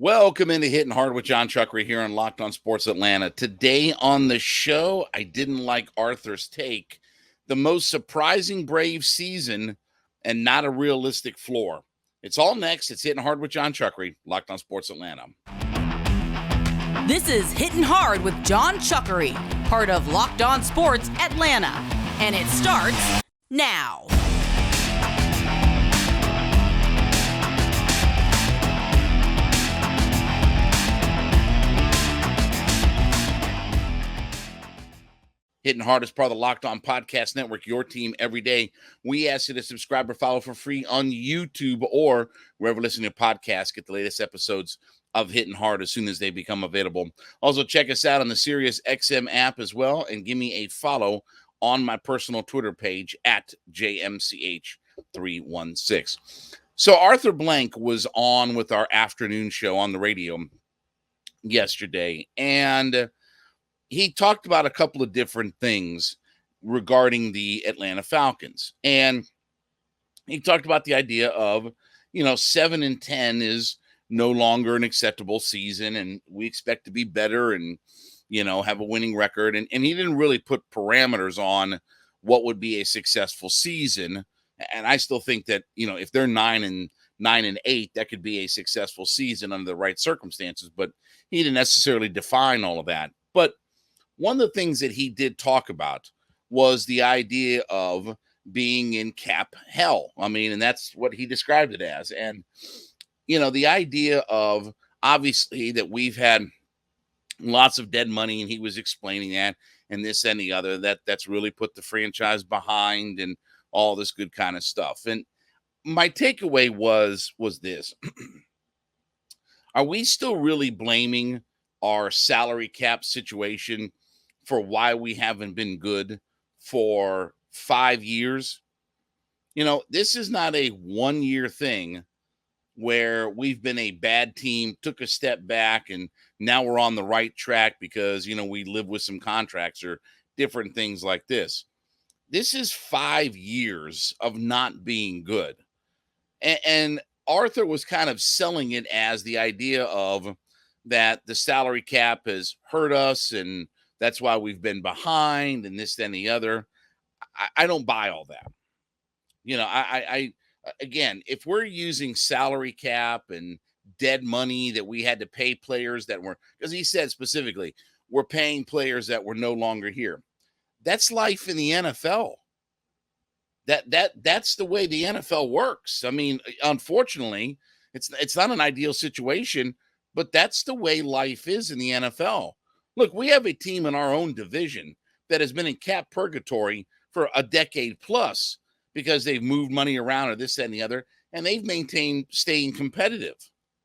Welcome into Hittin Hard with Jon Chuckery here on Locked On Sports Atlanta. Today on the show, I didn't like Arthur's take. The most surprising Brave season and not a realistic floor. It's all next. It's Hittin Hard with Jon Chuckery, Locked On Sports Atlanta. This is Hittin Hard with Jon Chuckery, part of Locked On Sports Atlanta. And it starts now. Hittin Hard is part of the Locked On Podcast Network, your team every day. We ask you to subscribe or follow for free on YouTube or wherever listening to podcasts. Get the latest episodes of Hittin Hard as soon as they become available. Also, check us out on the Sirius XM app as well, and give me a follow on my personal Twitter page at JMCH316. So Arthur Blank was on with our afternoon show on the radio yesterday, and he talked about a couple of different things regarding the Atlanta Falcons. And he talked about the idea of, 7-10 is no longer an acceptable season, and we expect to be better and, have a winning record. And he didn't really put parameters on what would be a successful season. And I still think that, if they're 9-8, that could be a successful season under the right circumstances. But he didn't necessarily define all of that. But one of the things that he did talk about was the idea of being in cap hell. And that's what he described it as. And, the idea of obviously that we've had lots of dead money, and he was explaining that and this and the other, that's really put the franchise behind and all this good kind of stuff. And my takeaway was this. Are we still really blaming our salary cap situation for why we haven't been good for 5 years? This is not a 1-year thing where we've been a bad team, took a step back, and now we're on the right track because, we live with some contracts or different things like this. This is 5 years of not being good. And Arthur was kind of selling it as the idea of that the salary cap has hurt us and that's why we've been behind and this, then the other. I don't buy all that. Again, if we're using salary cap and dead money that we had to pay players that were, because he said specifically, we're paying players that were no longer here. That's life in the NFL. That's the way the NFL works. Unfortunately, it's not an ideal situation, but that's the way life is in the NFL. Look, we have a team in our own division that has been in cap purgatory for a decade plus because they've moved money around or this, that, and the other, and they've maintained staying competitive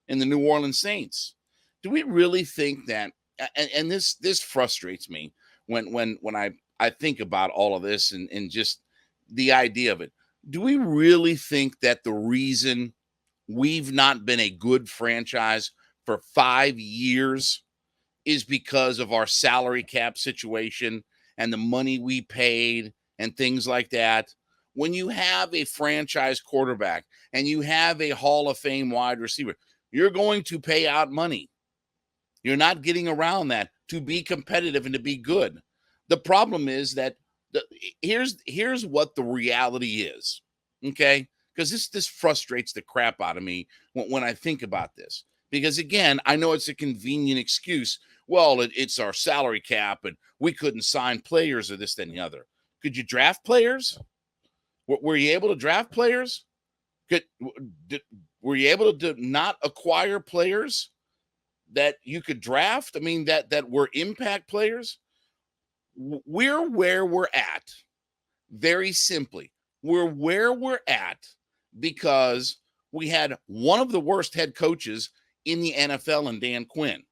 in the New Orleans Saints. Do we really think that, and this frustrates me when I think about all of this and just the idea of it. Do we really think that the reason we've not been a good franchise for 5 years is because of our salary cap situation and the money we paid and things like that? When you have a franchise quarterback and you have a Hall of Fame wide receiver, you're going to pay out money. You're not getting around that to be competitive and to be good. The problem is that here's what the reality is, okay? Because this frustrates the crap out of me when I think about this. Because, again, I know it's a convenient excuse. Well, it's our salary cap, and we couldn't sign players or this, then the other. Could you draft players? Were you able to draft players? Were you able to not acquire players that you could draft? That were impact players? We're where we're at. Very simply, we're where we're at because we had one of the worst head coaches in the NFL in Dan Quinn,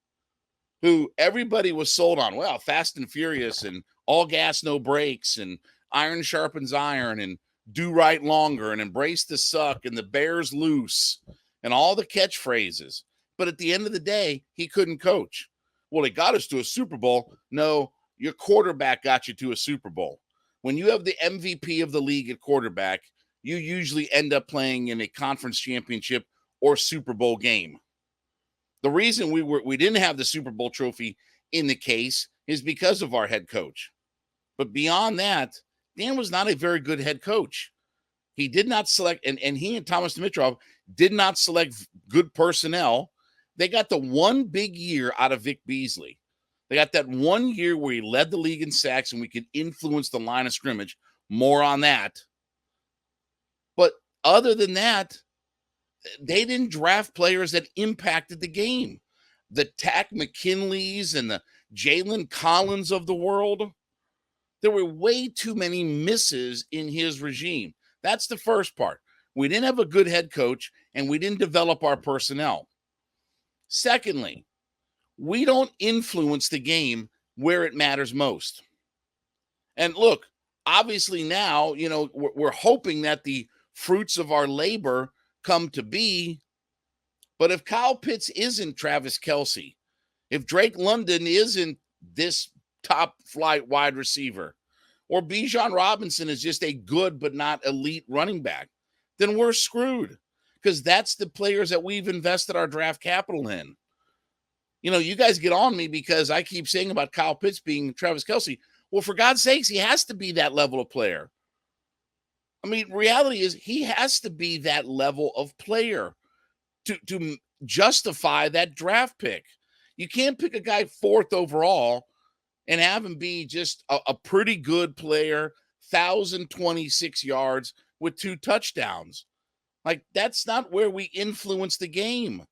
who everybody was sold on. Well, fast and furious and all gas, no brakes, and iron sharpens iron, and do right longer, and embrace the suck, and the bear's loose, and all the catchphrases. But at the end of the day, he couldn't coach. Well, it got us to a Super Bowl. No, your quarterback got you to a Super Bowl. When you have the MVP of the league at quarterback, you usually end up playing in a conference championship or Super Bowl game. The reason we didn't have the Super Bowl trophy in the case is because of our head coach. But beyond that, Dan was not a very good head coach. He did not select, and he and Thomas Dimitrov did not select good personnel. They got the one big year out of Vic Beasley. They got that 1 year where he led the league in sacks and we could influence the line of scrimmage. More on that. But other than that, they didn't draft players that impacted the game. The Tack McKinleys and the Jalen Collins of the world. There were way too many misses in his regime. That's the first part. We didn't have a good head coach, and we didn't develop our personnel. Secondly, we don't influence the game where it matters most. And look, obviously now, we're hoping that the fruits of our labor come to be. But if Kyle Pitts isn't Travis Kelce, if Drake London isn't this top flight wide receiver, or Bijan Robinson is just a good but not elite running back, then we're screwed, because that's the players that we've invested our draft capital in. You guys get on me because I keep saying about Kyle Pitts being Travis Kelce. Well, for God's sakes, he has to be that level of player. I mean, reality is he has to be that level of player to justify that draft pick. You can't pick a guy 4th overall and have him be just a pretty good player, 1,026 yards with 2 touchdowns. Like, that's not where we influence the game.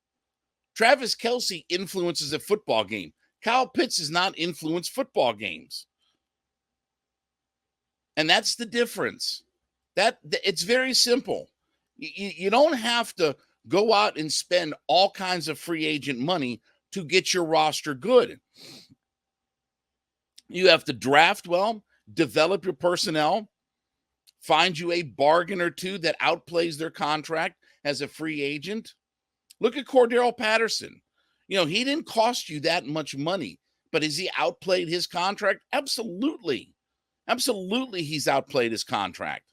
Travis Kelce influences a football game. Kyle Pitts does not influence football games. And that's the difference. It's very simple. You don't have to go out and spend all kinds of free agent money to get your roster good. You have to draft well, develop your personnel, find you a bargain or two that outplays their contract as a free agent. Look at Cordero Patterson. He didn't cost you that much money, but has he outplayed his contract? Absolutely. Absolutely, he's outplayed his contract.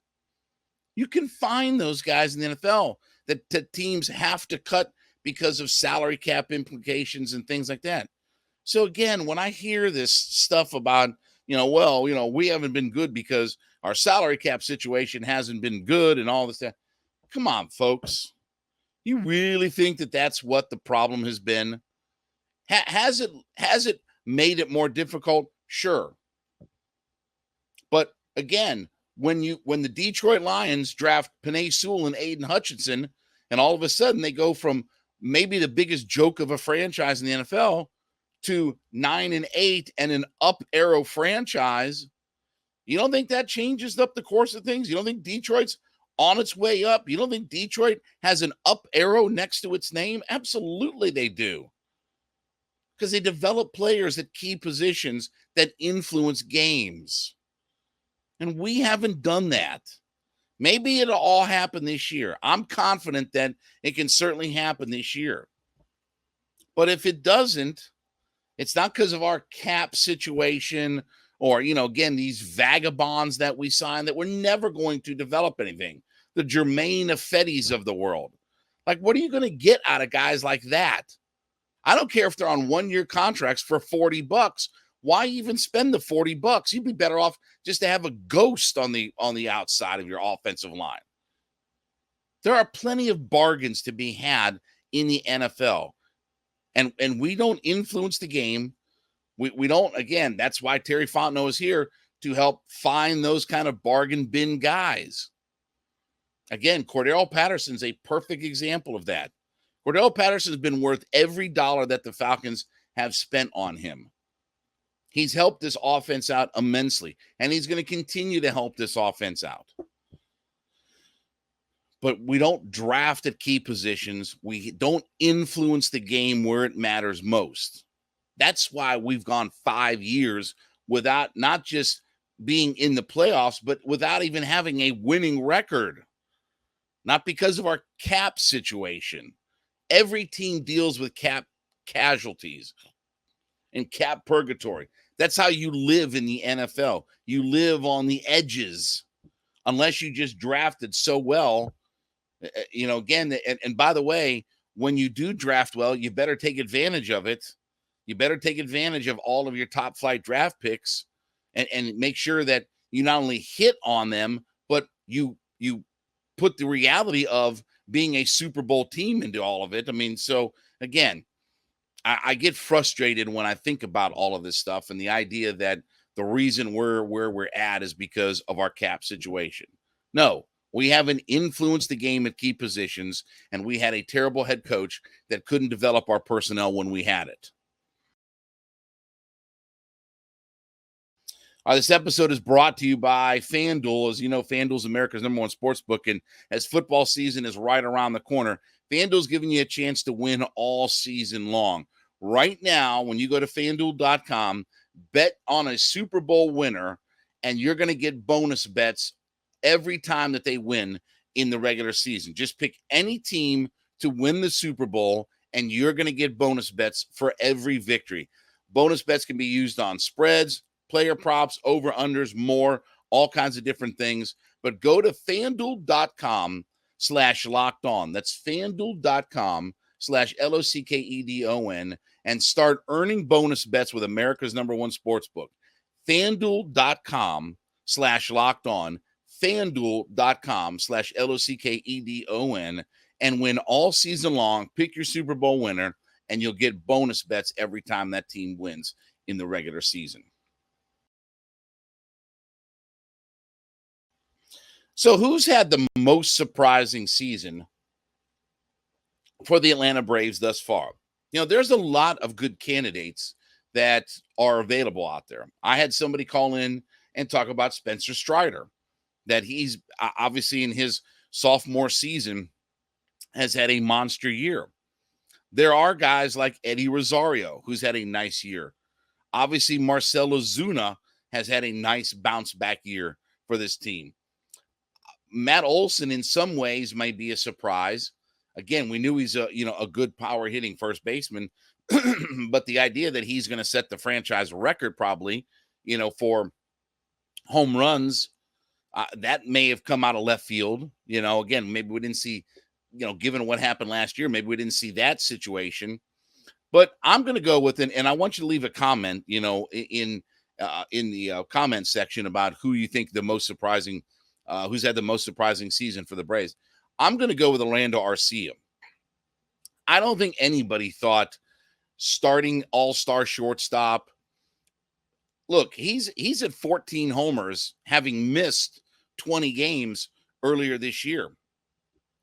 You can find those guys in the NFL that teams have to cut because of salary cap implications and things like that. So again, when I hear this stuff about, we haven't been good because our salary cap situation hasn't been good and all this stuff. Come on, folks. You really think that that's what the problem has been? Has it made it more difficult? Sure. But again, when the Detroit Lions draft Penei Sewell and Aiden Hutchinson, and all of a sudden they go from maybe the biggest joke of a franchise in the NFL to 9-8 and an up arrow franchise, you don't think that changes up the course of things? You don't think Detroit's on its way up? You don't think Detroit has an up arrow next to its name? Absolutely they do. Because they develop players at key positions that influence games. And we haven't done that. Maybe it'll all happen this year. I'm confident that it can certainly happen this year. But if it doesn't, it's not because of our cap situation or, again, these vagabonds that we sign that we're never going to develop anything. The Jermaine Effettis of the world. Like, what are you going to get out of guys like that? I don't care if they're on 1-year contracts for $40. Why even spend the $40? You'd be better off just to have a ghost on the outside of your offensive line. There are plenty of bargains to be had in the NFL. And we don't influence the game. We don't, again, that's why Terry Fontenot is here to help find those kind of bargain bin guys. Again, Cordero Patterson's a perfect example of that. Cordero Patterson's been worth every dollar that the Falcons have spent on him. He's helped this offense out immensely, and he's going to continue to help this offense out. But we don't draft at key positions. We don't influence the game where it matters most. That's why we've gone 5 years without not just being in the playoffs, but without even having a winning record. Not because of our cap situation. Every team deals with cap casualties and cap purgatory. That's how you live in the NFL. You live on the edges unless you just drafted so well. Again, and by the way, when you do draft well, you better take advantage of it. You better take advantage of all of your top flight draft picks and make sure that you not only hit on them, but you put the reality of being a Super Bowl team into all of it. I mean, so again, I get frustrated when I think about all of this stuff and the idea that the reason we're where we're at is because of our cap situation. No, we haven't influenced the game at key positions, and we had a terrible head coach that couldn't develop our personnel when we had it. This episode is brought to you by FanDuel. As you know, FanDuel is America's #1 sports book, and as football season is right around the corner, FanDuel is giving you a chance to win all season long. Right now, when you go to FanDuel.com, bet on a Super Bowl winner, and you're going to get bonus bets every time that they win in the regular season. Just pick any team to win the Super Bowl, and you're going to get bonus bets for every victory. Bonus bets can be used on spreads, player props, over-unders, more, all kinds of different things. But go to FanDuel.com/locked-on. That's FanDuel.com/LOCKEDON and start earning bonus bets with America's #1 sportsbook. FanDuel.com/locked-on. FanDuel.com/LOCKEDON and win all season long. Pick your Super Bowl winner, and you'll get bonus bets every time that team wins in the regular season. So who's had the most surprising season for the Atlanta Braves thus far? You know, there's a lot of good candidates that are available out there. I had somebody call in and talk about Spencer Strider, that he's obviously in his sophomore season has had a monster year. There are guys like Eddie Rosario, who's had a nice year. Obviously, Marcell Ozuna has had a nice bounce back year for this team. Matt Olson, in some ways, might be a surprise. Again, we knew he's a good power hitting first baseman, but the idea that he's going to set the franchise record probably, for home runs, that may have come out of left field. Again, maybe we didn't see, given what happened last year, maybe we didn't see that situation. But I'm going to go with it, and I want you to leave a comment, in the comment section about who you think the most surprising. Who's had the most surprising season for the Braves. I'm going to go with Orlando Arcia. I don't think anybody thought starting all-star shortstop. Look, he's at 14 homers, having missed 20 games earlier this year.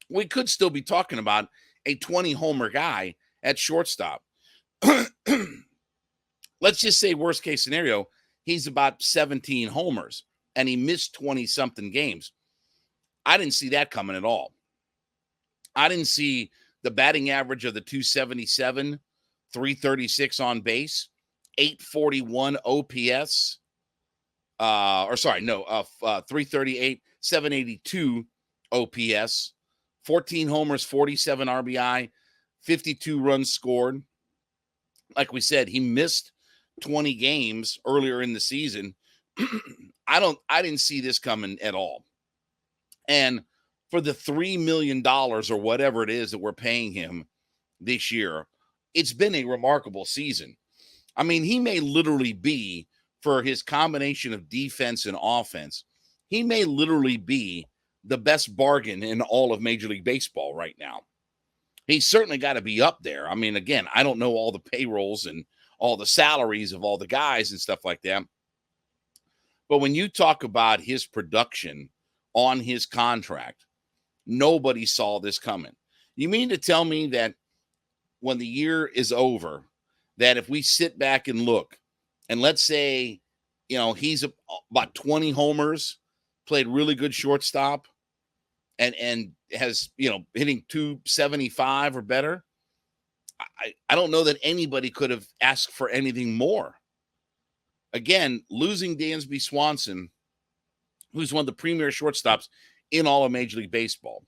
We could still be talking about a 20-homer guy at shortstop. Let's just say worst case scenario, he's about 17 homers. And he missed 20-something games. I didn't see that coming at all. I didn't see the batting average of the 277, 336 on base, 841 OPS. 338, 782 OPS, 14 homers, 47 RBI, 52 runs scored. Like we said, he missed 20 games earlier in the season. I didn't see this coming at all. And for the $3 million or whatever it is that we're paying him this year, it's been a remarkable season. I mean, he may literally be, for his combination of defense and offense, he may literally be the best bargain in all of Major League Baseball right now. He's certainly got to be up there. I mean, again, I don't know all the payrolls and all the salaries of all the guys and stuff like that. But when you talk about his production on his contract, nobody saw this coming. You mean to tell me that when the year is over, that if we sit back and look, and let's say, he's about 20 homers, played really good shortstop, and has, hitting 275 or better, I don't know that anybody could have asked for anything more. Again, losing Dansby Swanson, who's one of the premier shortstops in all of Major League Baseball.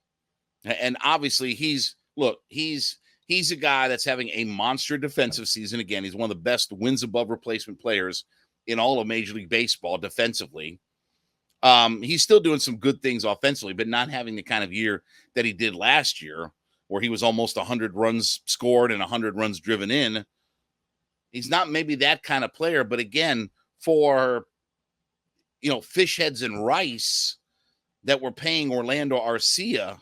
And obviously he's a guy that's having a monster defensive season. Again, he's one of the best wins above replacement players in all of Major League Baseball defensively. He's still doing some good things offensively, but not having the kind of year that he did last year. where he was almost 100 runs scored and 100 runs driven in. He's not maybe that kind of player, but again, for fish heads and rice that we're paying Orlando Arcia,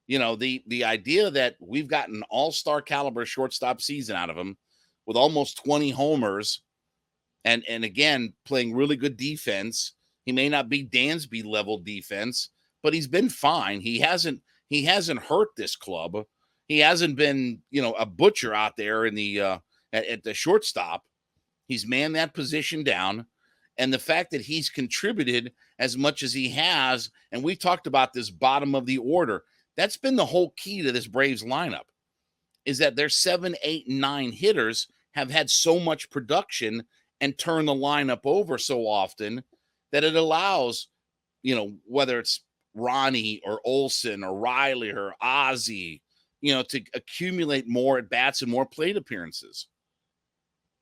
the idea that we've got an all-star caliber shortstop season out of him with almost 20 homers and again playing really good defense. He may not be Dansby level defense, but he's been fine. He hasn't hurt this club. He hasn't been, a butcher out there in the at the shortstop. He's manned that position down. And the fact that he's contributed as much as he has, and we talked about this bottom of the order, that's been the whole key to this Braves lineup, is that their 7, 8, and 9 hitters have had so much production and turn the lineup over so often that it allows, whether it's Ronnie or Olsen or Riley or Ozzie, to accumulate more at bats and more plate appearances.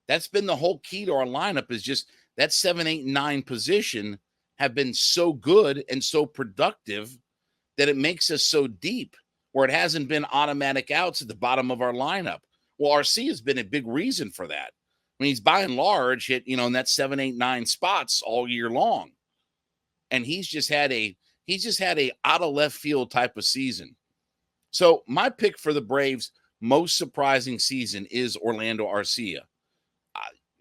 That's been the whole key to our lineup, is just that 7, 8, and 9 position have been so good and so productive that it makes us so deep, where it hasn't been automatic outs at the bottom of our lineup. Well, RC has been a big reason for that. I mean, he's by and large hit, in that 7, 8, 9 spots all year long. And he's just had a out of left field type of season. So my pick for the Braves' most surprising season is Orlando Arcia.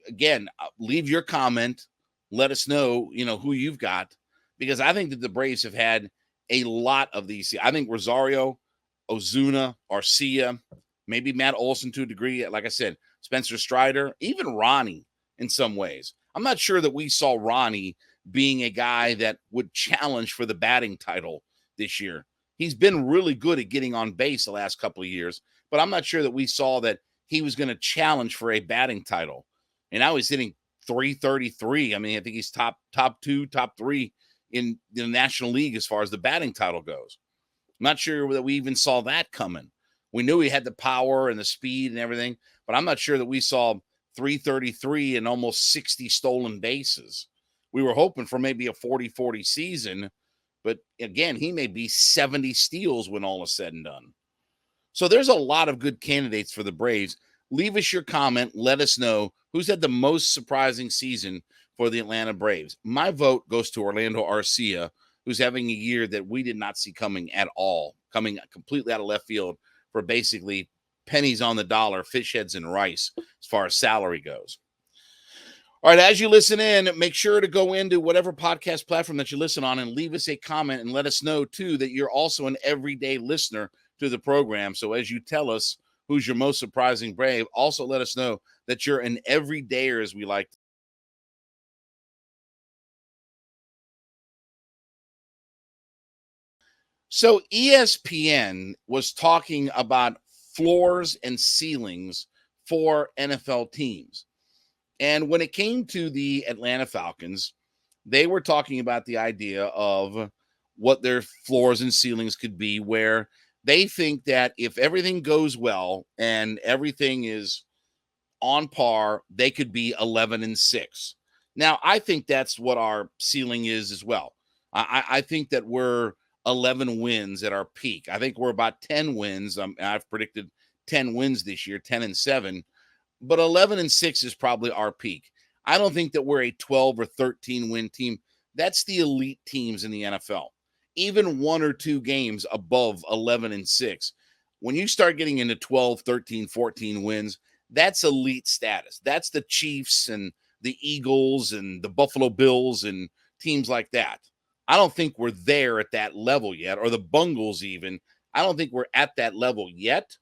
Again, leave your comment. Let us know, who you've got, because I think that the Braves have had a lot of these. I think Rosario, Ozuna, Arcia, maybe Matt Olson to a degree. Like I said, Spencer Strider, even Ronnie in some ways. I'm not sure that we saw Ronnie being a guy that would challenge for the batting title this year. He's been really good at getting on base the last couple of years, but I'm not sure that we saw that he was going to challenge for a batting title. And now he's hitting .333. I mean, I think he's top 2, top 3 in the National League as far as the batting title goes. I'm not sure that we even saw that coming. We knew he had the power and the speed and everything, but I'm not sure that we saw .333 and almost 60 stolen bases. We were hoping for maybe a 40-40 season, but again, he may be 70 steals when all is said and done. So there's a lot of good candidates for the Braves. Leave us your comment. Let us know who's had the most surprising season for the Atlanta Braves. My vote goes to Orlando Arcia, who's having a year that we did not see coming at all, coming completely out of left field for basically pennies on the dollar, fish heads and rice as far as salary goes. All right, as you listen in, make sure to go into whatever podcast platform that you listen on and leave us a comment and let us know, too, that you're also an everyday listener to the program. So as you tell us who's your most surprising Brave, also let us know that you're an everydayer, as we like. So ESPN was talking about floors and ceilings for NFL teams. And when it came to the Atlanta Falcons, they were talking about the idea of what their floors and ceilings could be, where they think that if everything goes well and everything is on par, they could be 11-6. Now, I think that's what our ceiling is as well. I think that we're 11 wins at our peak. I think we're about 10 wins. I've predicted 10 wins this year, 10-7. But 11-6 is probably our peak. I don't think that we're a 12 or 13 win team. That's the elite teams in the NFL. Even 1 or 2 games above 11-6. When you start getting into 12, 13, 14 wins, that's elite status. That's the Chiefs and the Eagles and the Buffalo Bills and teams like that. I don't think we're there at that level yet, or the Bungles even. I don't think we're at that level yet.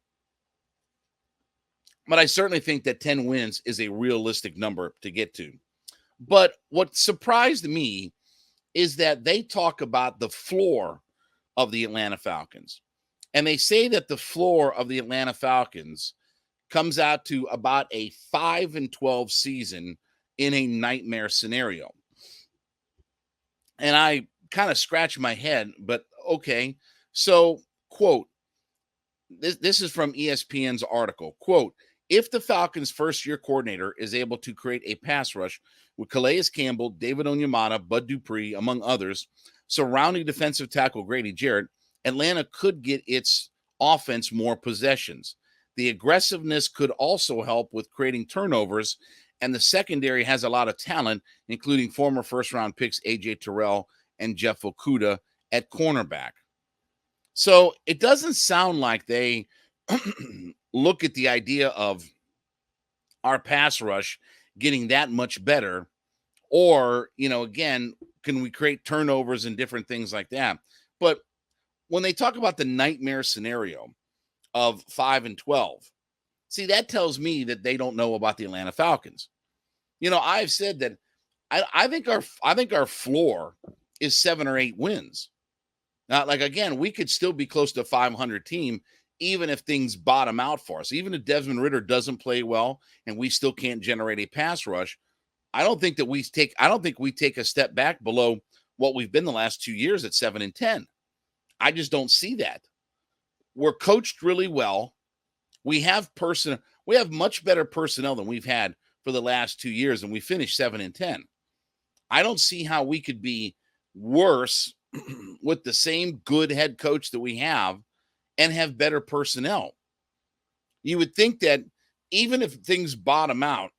But I certainly think that 10 wins is a realistic number to get to. But what surprised me is that they talk about the floor of the Atlanta Falcons. And they say that the floor of the Atlanta Falcons comes out to about a 5-12 season in a nightmare scenario. And I kind of scratch my head, but okay. So, quote, this is from ESPN's article, quote, if the Falcons' first-year coordinator is able to create a pass rush with Calais Campbell, David Onyemata, Bud Dupree, among others, surrounding defensive tackle Grady Jarrett, Atlanta could get its offense more possessions. The aggressiveness could also help with creating turnovers, and the secondary has a lot of talent, including former first-round picks A.J. Terrell and Jeff Okudah at cornerback. So it doesn't sound like they look at the idea of our pass rush getting that much better, or, again, can we create turnovers and different things like that? But when they talk about the nightmare scenario of 5-12, see, that tells me that they don't know about the Atlanta Falcons. I've said that I think our floor is 7 or 8 wins. Now, again, we could still be close to a 500 team, even if things bottom out for us. Even if Desmond Ridder doesn't play well and we still can't generate a pass rush, I don't think we take a step back below what we've been the last 2 years at 7-10. I just don't see that. We're coached really well. We have much better personnel than we've had for the last 2 years, and we finished 7-10. I don't see how we could be worse with the same good head coach that we have and have better personnel. You would think that even if things bottom out,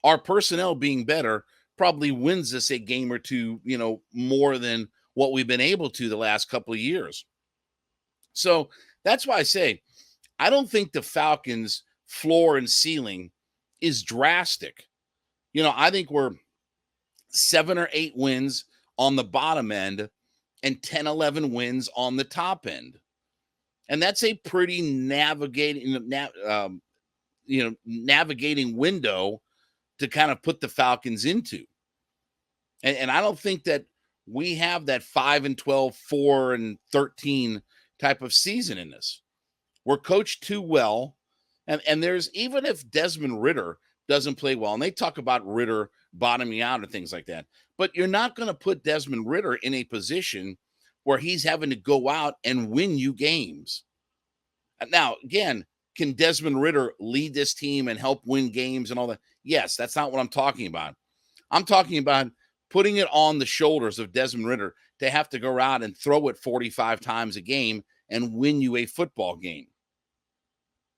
our personnel being better probably wins us a game or two, more than what we've been able to the last couple of years. So that's why I say I don't think the Falcons' floor and ceiling is drastic. I think we're 7 or 8 wins on the bottom end and 10, 11 wins on the top end. And that's a pretty navigating window to kind of put the Falcons into. And I don't think that we have that 5-12, 4-13 type of season in this. We're coached too well. And there's, even if Desmond Ridder doesn't play well, and they talk about Ridder bottoming out and things like that, but you're not going to put Desmond Ridder in a position where he's having to go out and win you games. Now, again, can Desmond Ridder lead this team and help win games and all that? Yes, that's not what I'm talking about. I'm talking about putting it on the shoulders of Desmond Ridder to have to go out and throw it 45 times a game and win you a football game.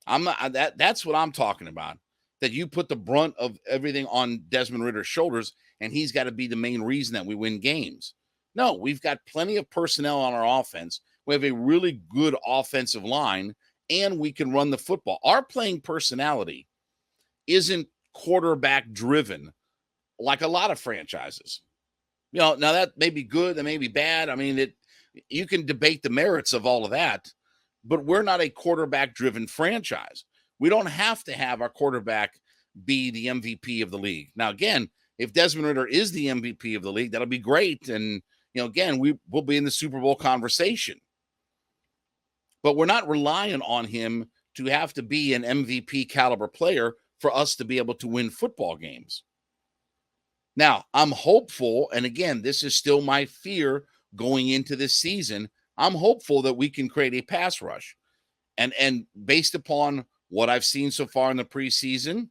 That's what I'm talking about. That you put the brunt of everything on Desmond Ridder's shoulders, and he's got to be the main reason that we win games. No, we've got plenty of personnel on our offense. We have a really good offensive line, and we can run the football. Our playing personality isn't quarterback driven like a lot of franchises. Now that may be good, that may be bad. I mean, you can debate the merits of all of that, but we're not a quarterback driven franchise. We don't have to have our quarterback be the MVP of the league. Now, again, if Desmond Ridder is the MVP of the league, that'll be great. And, again, we'll be in the Super Bowl conversation. But we're not relying on him to have to be an MVP caliber player for us to be able to win football games. Now, I'm hopeful, and again, this is still my fear going into this season. I'm hopeful that we can create a pass rush. And based upon what I've seen so far in the preseason,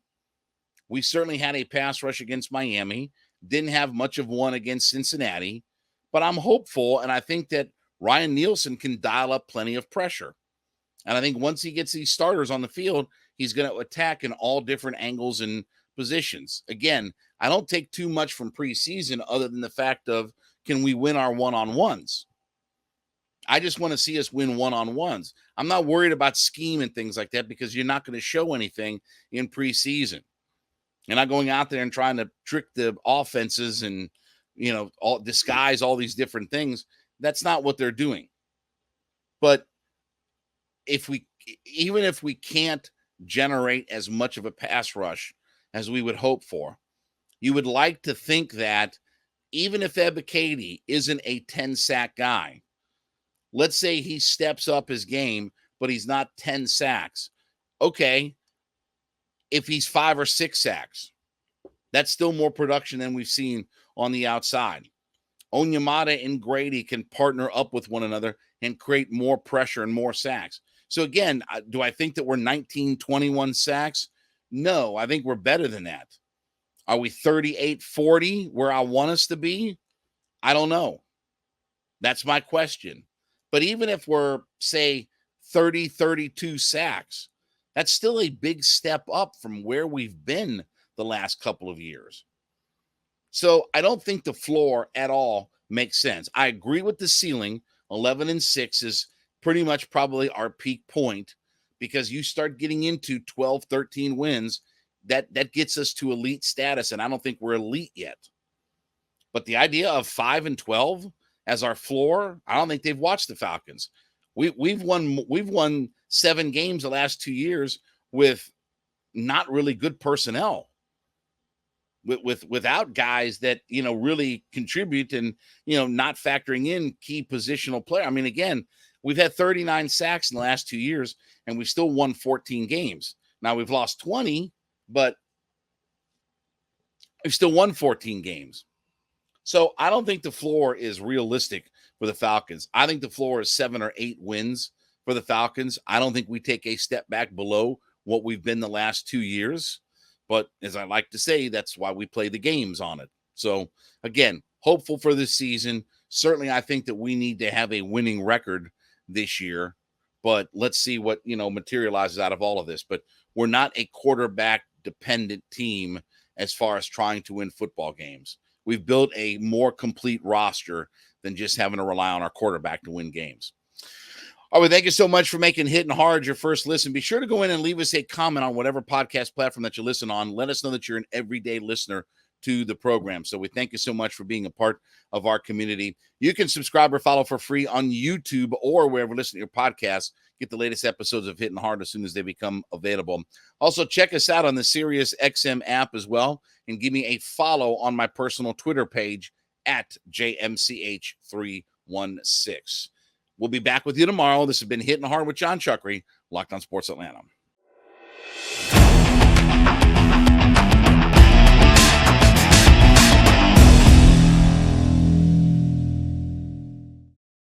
we certainly had a pass rush against Miami, didn't have much of one against Cincinnati, but I'm hopeful, and I think that Ryan Nielsen can dial up plenty of pressure. And I think once he gets these starters on the field, he's going to attack in all different angles and positions. Again, I don't take too much from preseason other than the fact of, can we win our one-on-ones? I just want to see us win one-on-ones. I'm not worried about scheme and things like that because you're not going to show anything in preseason. You're not going out there and trying to trick the offenses and, disguise all these different things. That's not what they're doing. But even if we can't generate as much of a pass rush as we would hope for, you would like to think that even if Ebiketie isn't a 10-sack guy, let's say he steps up his game, but he's not 10 sacks. Okay, if he's 5 or 6 sacks, that's still more production than we've seen on the outside. Onyemata and Grady can partner up with one another and create more pressure and more sacks. So again, do I think that we're 19, 21 sacks? No, I think we're better than that. Are we 38, 40 where I want us to be? I don't know. That's my question. But even if we're, say, 30, 32 sacks, that's still a big step up from where we've been the last couple of years. So I don't think the floor at all makes sense. I agree with the ceiling. 11-6 is pretty much probably our peak point, because you start getting into 12, 13 wins, that gets us to elite status, and I don't think we're elite yet. But the idea of 5-12 as our floor, I don't think they've watched the Falcons. We've won 7 games the last 2 years with not really good personnel, without guys that really contribute, and not factoring in key positional player. I mean, again, we've had 39 sacks in the last 2 years, and we still won 14 games. Now we've lost 20, but we've still won 14 games. So I don't think the floor is realistic for the Falcons. I think the floor is 7 or 8 wins for the Falcons. I don't think we take a step back below what we've been the last 2 years. But as I like to say, that's why we play the games on it. So again, hopeful for this season. Certainly, I think that we need to have a winning record this year. But let's see what materializes out of all of this. But we're not a quarterback-dependent team as far as trying to win football games. We've built a more complete roster than just having to rely on our quarterback to win games. All right, thank you so much for making Hittin' Hard your first listen. Be sure to go in and leave us a comment on whatever podcast platform that you listen on. Let us know that you're an everyday listener to the program. So we thank you so much for being a part of our community. You can subscribe or follow for free on YouTube or wherever you listen to your podcasts. Get the latest episodes of Hittin' Hard as soon as they become available. Also, check us out on the Sirius XM app as well, and give me a follow on my personal Twitter page at JMCH316. We'll be back with you tomorrow. This has been Hittin' Hard with Jon Chuckery, Locked on Sports Atlanta.